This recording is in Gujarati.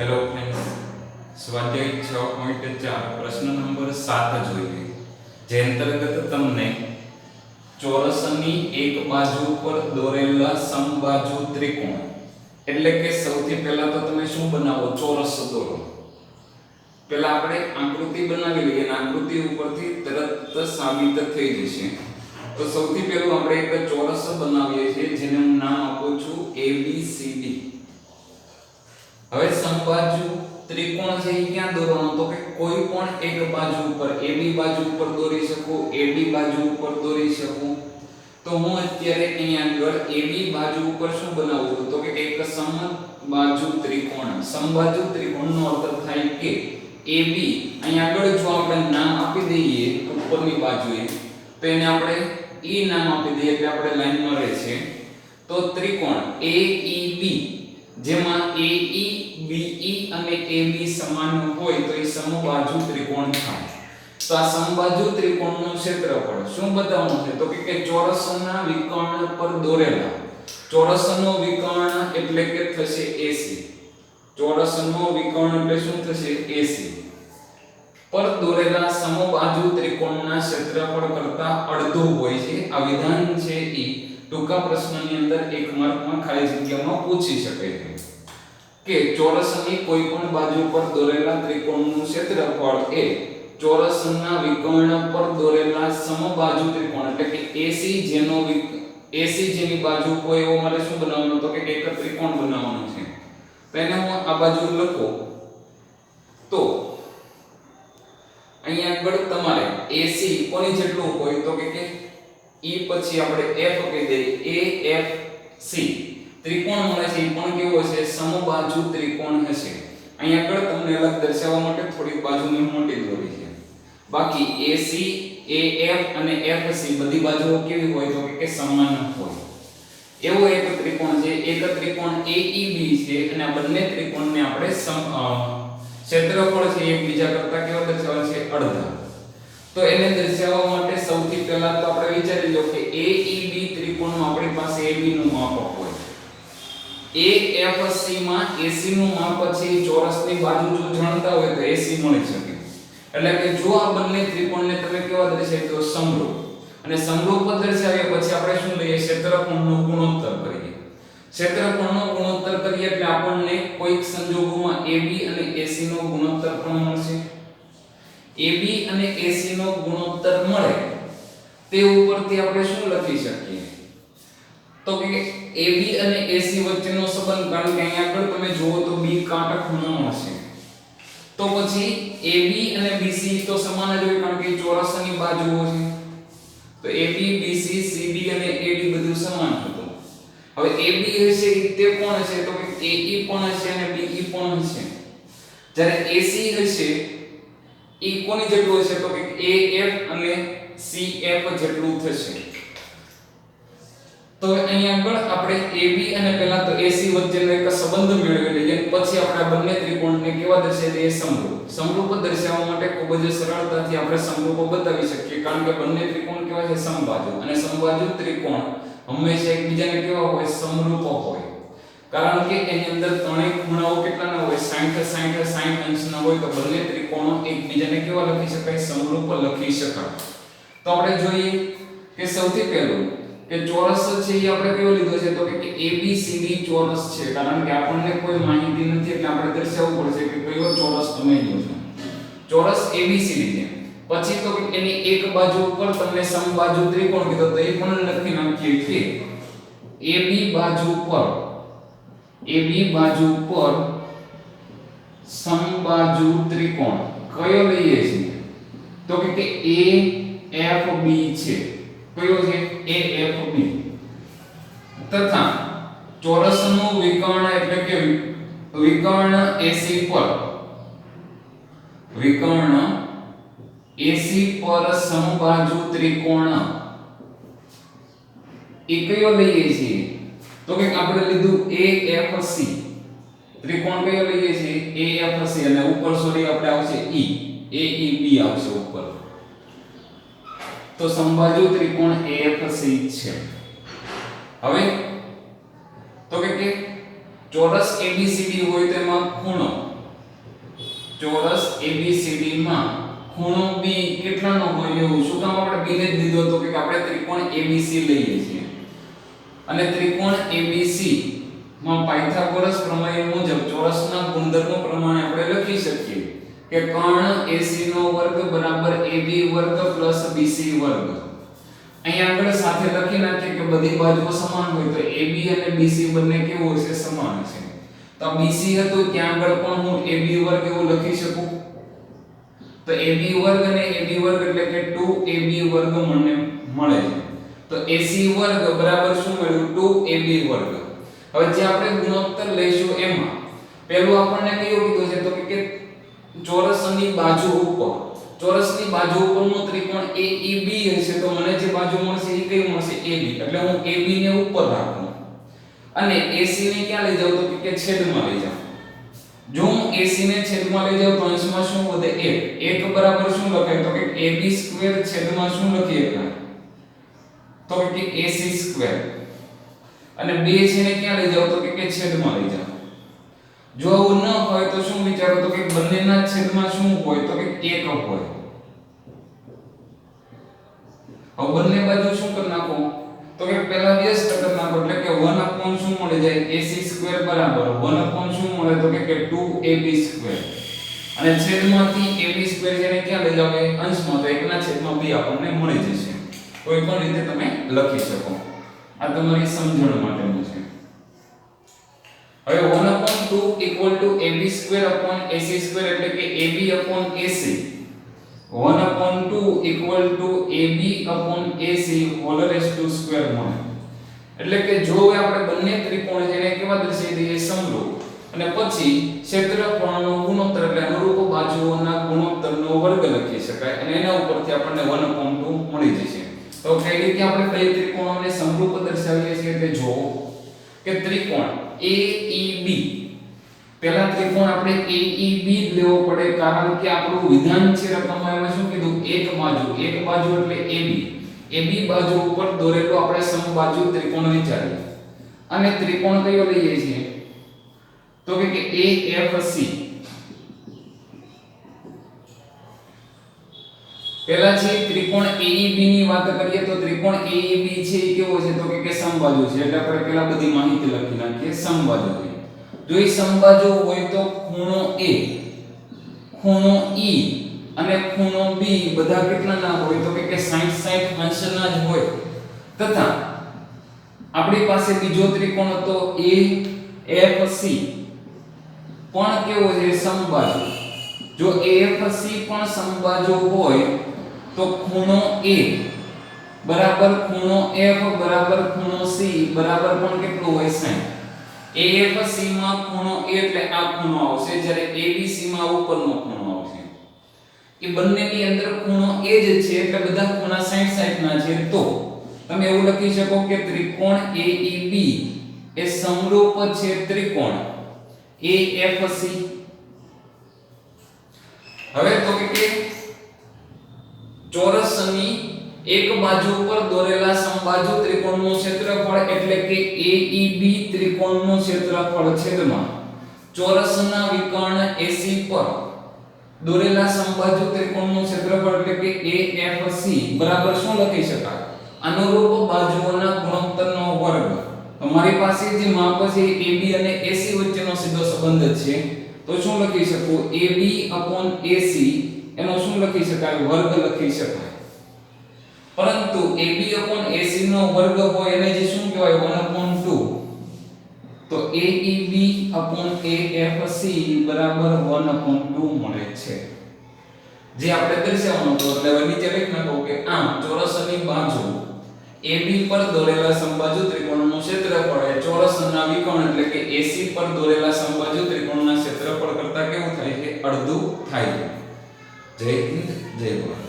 हेलो फ्रेंड्स, स्वाध्याय 6.4 प्रश्न नंबर 7 જોઈએ જે અંતર્ગત તમને ચોરસની એક બાજુ પર દોરેલા સમબાજુ ત્રિકોણ એટલે કે સૌથી પહેલા તો તમે શું બનાવો ચોરસ દોરો। પહેલા આપણે આકૃતિ બનાવી લઈએ અને આકૃતિ ઉપરથી તરત સાબિત થઈ જશે। તો સૌથી પહેલું આપણે એક ચોરસ બનાવીએ છીએ જેને હું નામ આપું છું ABCD। હવે સમબાજુ ત્રિકોણ છે એ ક્યાં દોરવાનો તો કે કોઈ પણ એક બાજુ ઉપર AB બાજુ ઉપર દોરી શકું, AD બાજુ ઉપર દોરી શકું। તો હું અત્યારે અહીંયા આગળ AB બાજુ ઉપર શું બનાવું છું તો કે એક સમબાજુ ત્રિકોણ। સમબાજુ ત્રિકોણનો અર્થ થાય કે AB અહીંયા આગળ જો આપણે નામ આપી દઈએ ઉપરની બાજુએ તો એને આપણે E નામ આપી દઈએ એટલે આપણે લાઈનમાં રહેશે। તો ત્રિકોણ AEB જેમાં AE BE અને AB સમાન હોય તો એ સમબાજુ ત્રિકોણ થાય। તો આ સમબાજુ ત્રિકોણનું ક્ષેત્રફળ શું બતાવવાનું છે તો કે ચોરસના વિકર્ણ પર દોરેલા ચોરસનો વિકર્ણ એટલે કે થશે AC। ચોરસનો વિકર્ણ એટલે શું થશે AC પર દોરેલા સમબાજુ ત્રિકોણના ક્ષેત્રફળ કરતા અડધું હોય છે। આ વિધાન છે એ ટૂંકા પ્રશ્નની અંદર એક માર્કમાં ખાલી જગ્યામાં પૂછી શકે છે કે ચોરસની કોઈ પણ બાજુ પર દોરેલા ત્રિકોણનું ક્ષેત્રફળ એ ચોરસના વિકર્ણ પર દોરેલા સમબાજુ ત્રિકોણ એટલે કે AC જેની બાજુ કોઈ એવો મારે શું બનાવવાનું તો કે એક ત્રિકોણ બનાવવાનો છે। તો એને હું આ બાજુ લખું તો અહીંયા આગળ તમારે AC કોની જેટલું હોય તો કે E પછી આપણે F કહી દઈએ AFC ત્રિકોણ મળે છે એ પણ કેવો છે સમબાજુ ત્રિકોણ હશે। અહીંયા આગળ તમને અલગ દર્શાવવા માટે થોડી બાજુની મોટી દોરી છે, બાકી AC AF અને FC બધી બાજુઓ કેવી હોય તો કે સમાન હોય। એવો એક ત્રિકોણ છે, એક ત્રિકોણ AEB છે અને આ બંને ત્રિકોણને આપણે ક્ષેત્રફળ છે એકબીજા કરતા કેવા દર્શાવે છે અડધા। તો એને દર્શાવવા માટે સૌથી પહેલા તો આપણે વિચારી લો કે AEB ત્રિકોણમાં આપણી પાસે AB નું માપ હોય, AFC માં AC નું માપ છે ચોરસની બાજુ જો જાણતા હોય તો AC મળી શકે। એટલે કે જો આ બંને ત્રિકોણને તમે કેવા દર્શાવી તો સમરૂપ, અને સમરૂપ દર્શાવ્યા પછી આપણે શું લઈએ ક્ષેત્રફળનો ગુણોત્તર કરીએ। ક્ષેત્રફળનો ગુણોત્તર કરીએ એટલે આપણને કોઈક સંજોગોમાં AB અને AC નો ગુણોત્તર પણ મળશે। AB અને AC નો ગુણોત્તર મળે તે ઉપરથી આપણે શું લખી શકીએ તો કે AB અને AC વચ્ચેનો સંબંધ, કારણ કે અહીંયા આગળ તમે જુઓ તો B કાટખૂણો હશે તો પછી AB અને BC તો સમાન જ હોય કારણ કે ચોરસની બાજુઓ છે। તો AB BC CD અને AD બધું સમાન હતું। હવે AB હશે તે કોણ હશે તો કે AE પણ હશે અને BE પણ હશે, જ્યારે AC હશે એ કોની જેટલું હશે તો કે AF અને CF જેટલું થશે। તો અહીંયા આગળ આપણે AB અને પહેલા તો AC વચ્ચેનો એક સંબંધ મેળવી લઈએ, પછી આપણે આ બંને ત્રિકોણને કેવા દર્શાવીએ સમરૂપ। સમરૂપ દર્શાવવા માટે ખૂબ જ સરળતાથી આપણે સમરૂપો બતાવી શકીએ કારણ કે બંને ત્રિકોણ કેવા છે સમબાજુ, અને સમબાજુ ત્રિકોણ હંમેશા એકબીજાને કેવા હોય સમરૂપ હોય, કારણ કે એની અંદર ત્રણેય ખૂણાઓ કેટલાના હોય 60 અંશના હોય। તો બંને ત્રિકોણો એકબીજાને કેવા લખી શકાય સમરૂપ લખી શકાય। તો આપણે જોઈએ કે સૌથી પહેલું કે ચોરસ છે એ આપણે કેવો લીધો છે તો કે ABCD ચોરસ છે, કારણ કે આપણને કોઈ માહિતી નથી એટલે આપણે દર્શાવવું પડશે કે કયો ચોરસ તમે લ્યો છો। ચોરસ ABCD છે, પછી તો કે એની એક બાજુ ઉપર તમને સમબાજુ ત્રિકોણ કીધો તો એ પણ લખી નાખીએ કે AB બાજુ પર સમબાજુ ત્રિકોણ કયો લઈએ છીએ તો કે AFB છે। કયો છે AFB, તથા ચોરસનું વિકર્ણ એટલે કે વિકર્ણ AC પર સમબાજુ ત્રિકોણ એ કયો લઈએ છીએ તો કે આપણે લીધું AFC ત્રિકોણ કયો લઈએ છીએ AFC, અને ઉપર સોરી આપણે આવશે AEB આવશે ઉપર। તો સમબાજુ ત્રિકોણ AFC છે। હવે તો કે ચોરસ ABCD હોય તો એમાં ખૂણો ચોરસ ABCD માં ખૂણો B કેટલાનો હોય એવું શું કામ આપણે B ને જ લીધો તો કે આપણે ત્રિકોણ ABC લઈએ છીએ અને ત્રિકોણ ABC માં પાયથાગોરસ પ્રમેય મુજબ ચોરસના ગુણધર્મો પ્રમાણે આપણે લખી શકીએ કે કર્ણ AC નો વર્ગ બરાબર AB વર્ગ BC વર્ગ અહીં આગળ સાથે લખી નાખીએ કે બધી બાજુઓ સમાન હોય તો AB અને BC બંને કેવું હશે સમાન છે તો BC હતું ત્યાં આગળ પણ હું AB વર્ગ એવું લખી શકું તો AB વર્ગ અને AB વર્ગ એટલે કે 2AB વર્ગ મને મળે છે તો AC વર્ગ બરાબર શું મળ્યું 2AB વર્ગ હવે જે આપણે ગુણોત્તર લઈશું એમાં પહેલું આપણને કયું કીધું છે તો કે ચોરસની બાજુ ઉપર ચોરસની બાજુ ઉપરનો ત્રિકોણ AEB હશે તો મને જે બાજુ મળશે એ કઈ મળશે AB એટલે હું AB ને ઉપર રાખું અને AC ને ક્યાં લઈ જાઉં તો કે છેદમાં લઈ જાઉં જો હું AC ને છેદમાં લઈ જાઉં તો અંશમાં શું વધે 1 1 બરાબર શું લખાય તો કે AB સ્ક્વેર છેદમાં શું લખી શકાય તો કે AC સ્ક્વેર અને 2 છે ને ક્યાં લઈ જાવ તો કે છેદમાં લઈ જાવ જો આવું ન હોય તો શું વિચારો તો કે બંનેના છેદમાં શું હોય તો કે 1 હોય હવે બંને બાજુ શું કરી નાખો તો કે પહેલા વ્યસ્ત કરી નાખો એટલે કે 1 upon શું મળી જાય AC સ્ક્વેર બરાબર 1 upon શું મળે તો કે 2AB સ્ક્વેર અને છેદમાંથી AB સ્ક્વેર જેને ક્યાં લઈ જાવ અંશમાં તો 1 ના છેદમાં 2 આપણને મળી જશે કોઈ પણ રીતે તમે લખી શકો આ તમારી સમજણ માટેનું છે હવે 1/2 AB square upon AC square એટલે કે AB upon AC 1/2 AB upon AC whole raise to square મળે એટલે કે જો આપણે બંને ત્રિકોણ જેને કેવા દર્શાવી દઈએ સમરૂપ અને પછી ક્ષેત્રફળનો ગુણોત્તર એટલે અનુરૂપ બાજુઓના ગુણોત્તરનો વર્ગ લખી શકાય અને એના ઉપરથી આપણને 1/2 મળી જશે તો કઈ રીતે આપણે કઈ ત્રિકોણોને સમરૂપ દર્શાવીએ છીએ તે જોવો કે ત્રિકોણ AEB પહેલા ત્રિકોણ આપણે AEB લેવો પડે કારણ કે આપણું વિધાન છે રકમમાં એમાં શું કીધું એક બાજુ એટલે AB બાજુ ઉપર દોરેલો આપણે સમબાજુ ત્રિકોણ વિચારીએ અને ત્રિકોણ કયો લઈએ છીએ તો કે AFC પહેલા છે ત્રિકોણ AEB ની વાત કરીએ તો ત્રિકોણ AEB છે એ કેવો છે તો કે સમબાજુ છે એટલે આપણે પહેલા બધી માહિતી લખી નાખીએ સમબાજુ છે જો એ સમબાજુ હોય તો ખૂણો A ખૂણો E અને ખૂણો B બધા કેટલાના હોય તો કે 60 અંશના જ હોય તથા આપણી પાસે બીજો ત્રિકોણ હતો AFC પણ કેવો છે સમબાજુ જો AFC પણ સમબાજુ હોય તો ખૂણો A બરાબર ખૂણો F બરાબર ખૂણો C બરાબર પણ કેટલું હોય 60 AFC માં ખૂણો A એટલે આ ખૂણો આવશે જ્યારે ABC માં ઉપરનો ખૂણો આવશે એ બંનેની અંદર ખૂણો A જ છે એટલે બધા ખૂણા 60 ના છે તો તમે એવું લખી શકો કે ત્રિકોણ AEB એ સમરૂપ છે ત્રિકોણ AFC હવે તો કે ચોરસની એક બાજુ પર દોરેલા સમબાજુ ત્રિકોણનું ક્ષેત્રફળ એટલે કે AEB ત્રિકોણનું ક્ષેત્રફળ છેદમાં ચોરસના વિકર્ણ AC પર દોરેલા સમબાજુ ત્રિકોણનું ક્ષેત્રફળ એટલે કે AFC બરાબર શું લખી શકાય અનુરૂપ બાજુઓના ગુણોત્તરનો વર્ગ તમારી પાસે જે માપ છે AB અને AC વચ્ચેનો સીધો સંબંધ છે તો શું લખી શકું AB/AC એનો શું લખી શકાય વર્ગ લખી શકાય પરંતુ AB/AC નો વર્ગ હોય એને જે શું કહેવાય 1/2 તો AEB/AFC બરાબર 1/2 મળે છે જે આપણે દર્શાવવાનું તો એટલે નીચે લખી નાખો કે આમ ચોરસની બાજુ AB પર દોરેલા સમબાજુ ત્રિકોણનું ક્ષેત્રફળ એ ચોરસના વિકર્ણ એટલે કે AC પર દોરેલા સમબાજુ ત્રિકોણના ક્ષેત્રફળ કરતા કેવું થાય છે અડધું થાય છે જય હિન્દ જય ભારત।